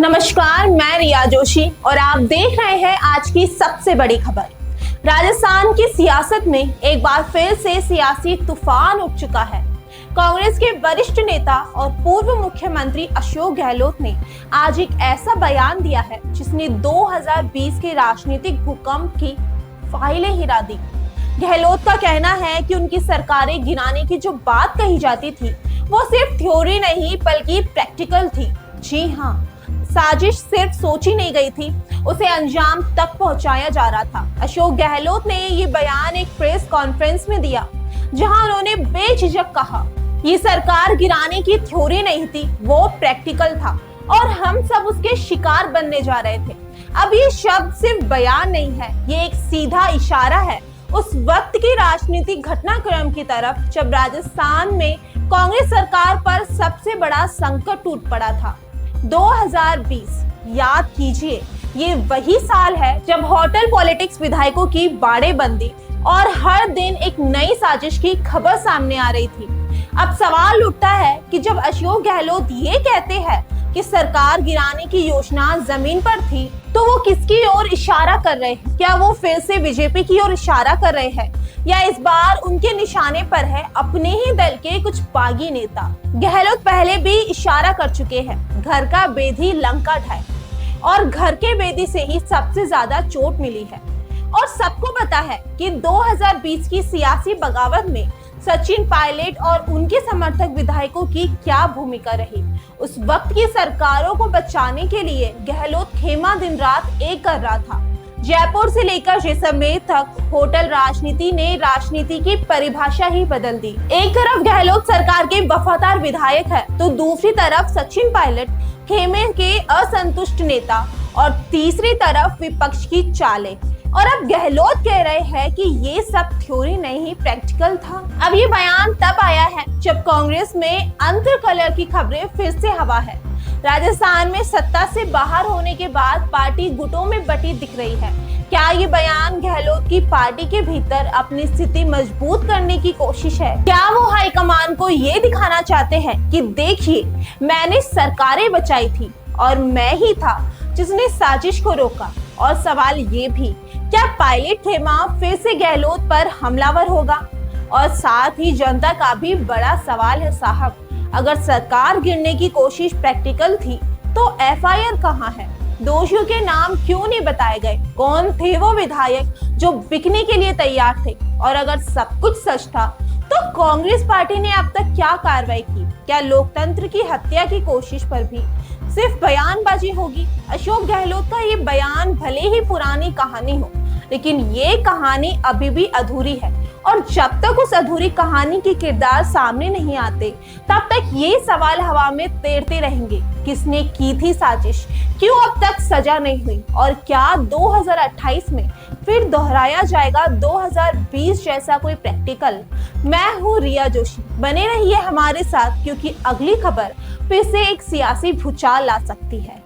नमस्कार, मैं रिया जोशी और आप देख रहे हैं आज की सबसे बड़ी खबर। राजस्थान की सियासत में एक बार फिर से सियासी तूफान उठ चुका है। कांग्रेस के वरिष्ठ नेता और पूर्व मुख्यमंत्री अशोक गहलोत ने आज एक ऐसा बयान दिया है जिसने 2020 के राजनीतिक भूकंप की फाइलें हिला दी। गहलोत का कहना है कि उनकी सरकारें गिराने की जो बात कही जाती थी वो सिर्फ थ्योरी नहीं बल्कि प्रैक्टिकल थी। जी हाँ, साजिश सिर्फ सोची नहीं गई थी, उसे अंजाम तक पहुंचाया जा रहा था। अशोक गहलोत ने ये बयान एक प्रेस कॉन्फ्रेंस में दिया जहां उन्होंने बेझिझक कहा ये सरकार गिराने की थ्योरी नहीं थी, वो प्रैक्टिकल था और हम सब उसके शिकार बनने जा रहे थे। अब ये शब्द सिर्फ बयान नहीं है, ये एक सीधा इशारा है उस वक्त की राजनीतिक घटनाक्रम की तरफ जब राजस्थान में कांग्रेस सरकार पर सबसे बड़ा संकट टूट पड़ा था। 2020 याद कीजिए, ये वही साल है जब होटल पॉलिटिक्स विधायकों की बाड़ेबंदी और हर दिन एक नई साजिश की खबर सामने आ रही थी। अब सवाल उठता है कि जब अशोक गहलोत ये कहते हैं कि सरकार गिराने की योजना जमीन पर थी तो वो किसकी ओर इशारा कर रहे हैं? क्या वो फिर से बीजेपी की ओर इशारा कर रहे हैं या इस बार उनके निशाने पर है अपने ही दल के कुछ बागी नेता? गहलोत पहले भी इशारा कर चुके हैं, घर का बेदी लंका ढाए, और घर के बेदी से ही सबसे ज्यादा चोट मिली है। और सबको पता है कि 2020 की सियासी बगावत में सचिन पायलट और उनके समर्थक विधायकों की क्या भूमिका रही। उस वक्त की सरकारों को बचाने के लिए गहलोत खेमा दिन रात एक कर रहा था। जयपुर से लेकर जैसलमेर तक होटल राजनीति ने राजनीति की परिभाषा ही बदल दी। एक तरफ गहलोत सरकार के वफादार विधायक है तो दूसरी तरफ सचिन पायलट खेमे के असंतुष्ट नेता और तीसरी तरफ विपक्ष की चालें। और अब गहलोत कह रहे हैं कि ये सब थ्योरी नहीं प्रैक्टिकल था। अब ये बयान तब आया है जब कांग्रेस में अंतर कलर की खबरें फिर से हवा है। राजस्थान में सत्ता से बाहर होने के बाद पार्टी गुटों में बटी दिख रही है। क्या ये बयान गहलोत की पार्टी के भीतर अपनी स्थिति मजबूत करने की कोशिश है? क्या वो हाईकमान को ये दिखाना चाहते हैं कि देखिए, मैंने सरकारें बचाई थी और मैं ही था जिसने साजिश को रोका? और सवाल ये भी, क्या पायलट खेमा फिर से गहलोत पर हमलावर होगा? और साथ ही जनता का भी बड़ा सवाल है साहब, अगर सरकार गिरने की कोशिश प्रैक्टिकल थी तो एफआईआर कहाँ है? दोषियों के नाम क्यों नहीं बताए गए? कौन थे वो विधायक जो बिकने के लिए तैयार थे? और अगर सब कुछ सच था तो कांग्रेस पार्टी ने अब तक क्या कार्रवाई की? क्या लोकतंत्र की हत्या की कोशिश पर भी सिर्फ बयानबाजी होगी? अशोक गहलोत का ये बयान भले ही पुरानी कहानी हो, लेकिन ये कहानी अभी भी अधूरी है और जब तक उस अधूरी कहानी के किरदार सामने नहीं आते तब तक ये सवाल हवा में तैरते रहेंगे। किसने की थी साजिश? क्यों अब तक सजा नहीं हुई? और क्या 2028 में फिर दोहराया जाएगा 2020 जैसा कोई प्रैक्टिकल? मैं हूँ रिया जोशी, बने रहिए हमारे साथ क्योंकि अगली खबर फिर से एक सियासी भूचाल ला सकती है।